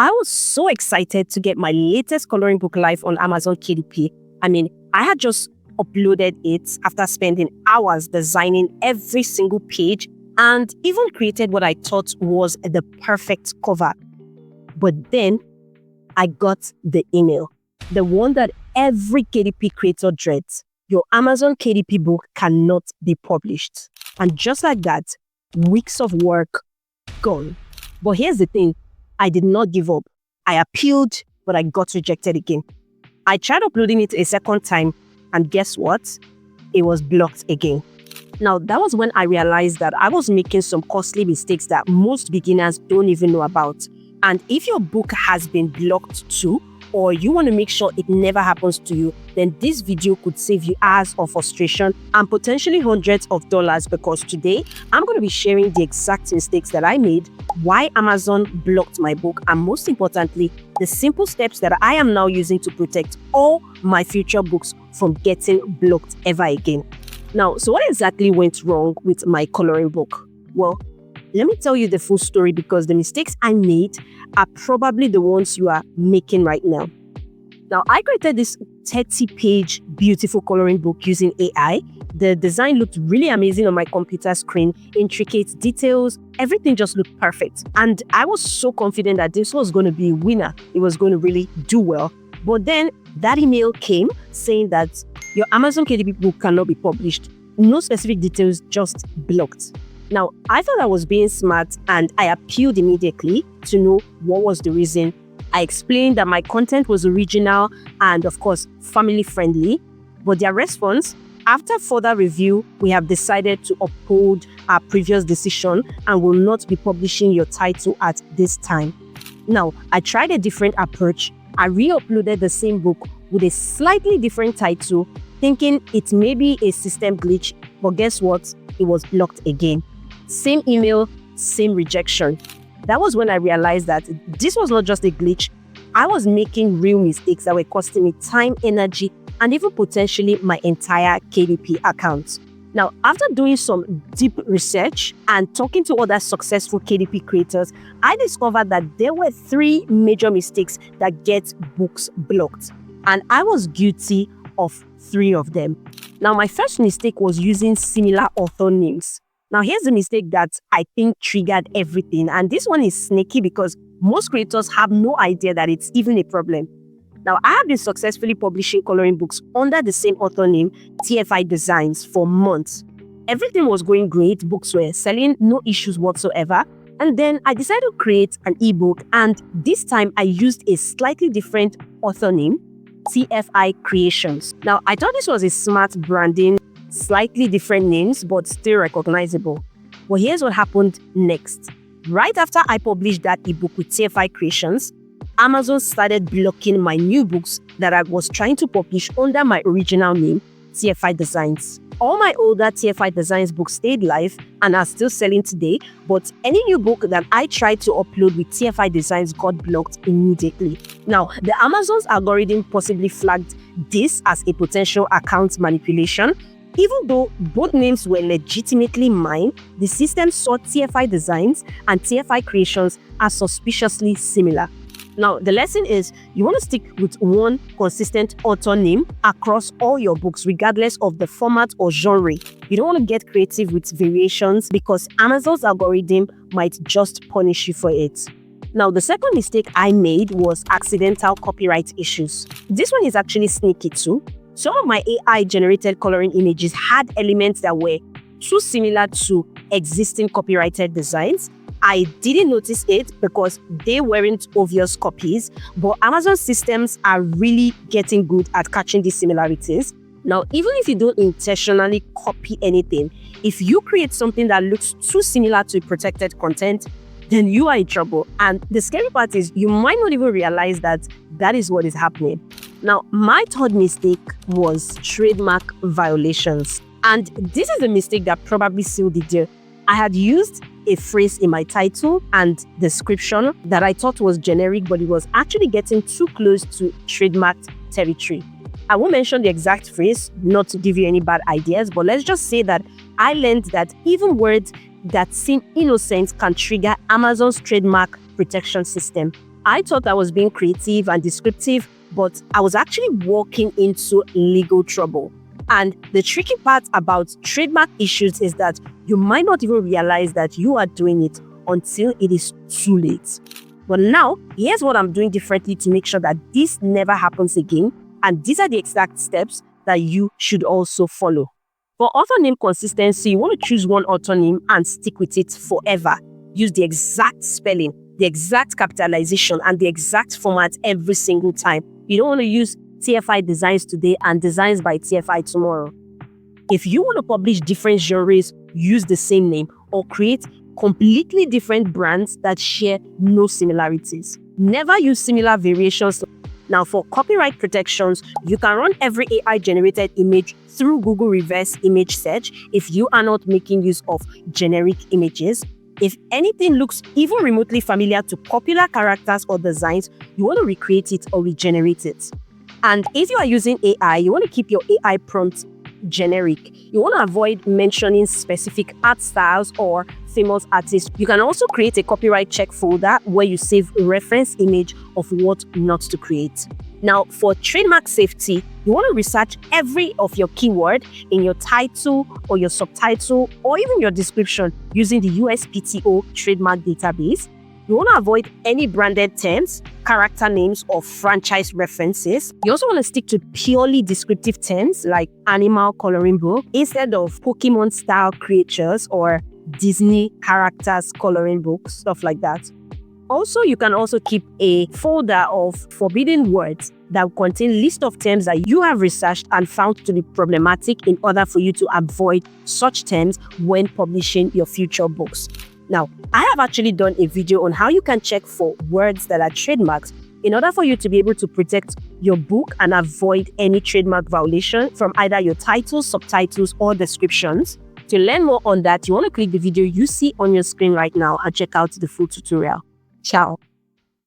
I was so excited to get my latest coloring book live on Amazon KDP. I had just uploaded it after spending hours designing every single page and even created what I thought was the perfect cover. But then I got the email, the one that every KDP creator dreads. Your Amazon KDP book cannot be published. And just like that, weeks of work gone. But here's the thing, I did not give up. I appealed, but I got rejected again. I tried uploading it a second time, and guess what? It was blocked again. Now, that was when I realized that I was making some costly mistakes that most beginners don't even know about. And if your book has been blocked too, or you want to make sure it never happens to you, then this video could save you hours of frustration and potentially hundreds of dollars, because today I'm going to be sharing the exact mistakes that I made, why Amazon blocked my book, and most importantly, the simple steps that I am now using to protect all my future books from getting blocked ever again. Now, so what exactly went wrong with my coloring book? Well, let me tell you the full story, because the mistakes I made are probably the ones you are making right now. Now, I created this 30-page beautiful coloring book using AI. The design looked really amazing on my computer screen, intricate details, everything just looked perfect. And I was so confident that this was going to be a winner. It was going to really do well. But then that email came saying that your Amazon KDP book cannot be published. No specific details, just blocked. Now, I thought I was being smart and I appealed immediately to know what was the reason. I explained that my content was original and, of course, family friendly. But their response, after further review, we have decided to uphold our previous decision and will not be publishing your title at this time. Now, I tried a different approach. I re-uploaded the same book with a slightly different title, thinking it may be a system glitch, but guess what? It was blocked again. Same email, same rejection. That was when I realized that this was not just a glitch. I was making real mistakes that were costing me time, energy, and even potentially my entire KDP account. Now, after doing some deep research and talking to other successful KDP creators, I discovered that there were 3 major mistakes that get books blocked. And I was guilty of 3 of them. Now, my first mistake was using similar author names. Now, here's the mistake that I think triggered everything. And this one is sneaky because most creators have no idea that it's even a problem. Now, I have been successfully publishing coloring books under the same author name, TFI Designs, for months. Everything was going great. Books were selling, no issues whatsoever. And then I decided to create an ebook. And this time I used a slightly different author name, TFI Creations. Now, I thought this was a smart branding, slightly different names, but still recognizable. Well, here's what happened next. Right after I published that ebook with TFI Creations, Amazon started blocking my new books that I was trying to publish under my original name, TFI Designs. All my older TFI Designs books stayed live and are still selling today, but any new book that I tried to upload with TFI Designs got blocked immediately. Now, the Amazon's algorithm possibly flagged this as a potential account manipulation. Even though both names were legitimately mine, the system saw TFI Designs and TFI Creations as suspiciously similar. Now, the lesson is you want to stick with one consistent author name across all your books, regardless of the format or genre. You don't want to get creative with variations because Amazon's algorithm might just punish you for it. Now, the second mistake I made was accidental copyright issues. This one is actually sneaky too. Some of my AI-generated coloring images had elements that were too similar to existing copyrighted designs. I didn't notice it because they weren't obvious copies, but Amazon systems are really getting good at catching these similarities. Now, even if you don't intentionally copy anything, if you create something that looks too similar to protected content, then you are in trouble. And the scary part is you might not even realize that that is what is happening. Now, my third mistake was trademark violations. And this is a mistake that probably sealed the deal. I had used a phrase in my title and description that I thought was generic, but it was actually getting too close to trademarked territory. I won't mention the exact phrase, not to give you any bad ideas, but let's just say that I learned that even words that seem innocent can trigger Amazon's trademark protection system. I thought I was being creative and descriptive, but I was actually walking into legal trouble. And the tricky part about trademark issues is that you might not even realize that you are doing it until it is too late. But now, here's what I'm doing differently to make sure that this never happens again. And these are the exact steps that you should also follow. For author name consistency, you want to choose one author name and stick with it forever. Use the exact spelling, the exact capitalization, and the exact format every single time. You don't want to use TFI Designs today and Designs by TFI tomorrow. If you want to publish different genres, use the same name or create completely different brands that share no similarities. Never use similar variations. Now, for copyright protections, you can run every AI-generated image through Google Reverse Image Search if you are not making use of generic images. If anything looks even remotely familiar to popular characters or designs, you want to recreate it or regenerate it. And if you are using AI, you want to keep your AI prompts generic. You want to avoid mentioning specific art styles or famous artists. You can also create a copyright check folder where you save a reference image of what not to create. Now, for trademark safety, you want to research every of your keyword in your title or your subtitle or even your description using the USPTO trademark database. You want to avoid any branded terms, character names, or franchise references. You also want to stick to purely descriptive terms like animal coloring book instead of Pokemon-style creatures or Disney characters coloring books, stuff like that. Also, you can also keep a folder of forbidden words that will contain list of terms that you have researched and found to be problematic in order for you to avoid such terms when publishing your future books. Now, I have actually done a video on how you can check for words that are trademarks in order for you to be able to protect your book and avoid any trademark violation from either your titles, subtitles, or descriptions. To learn more on that, you want to click the video you see on your screen right now and check out the full tutorial. Ciao.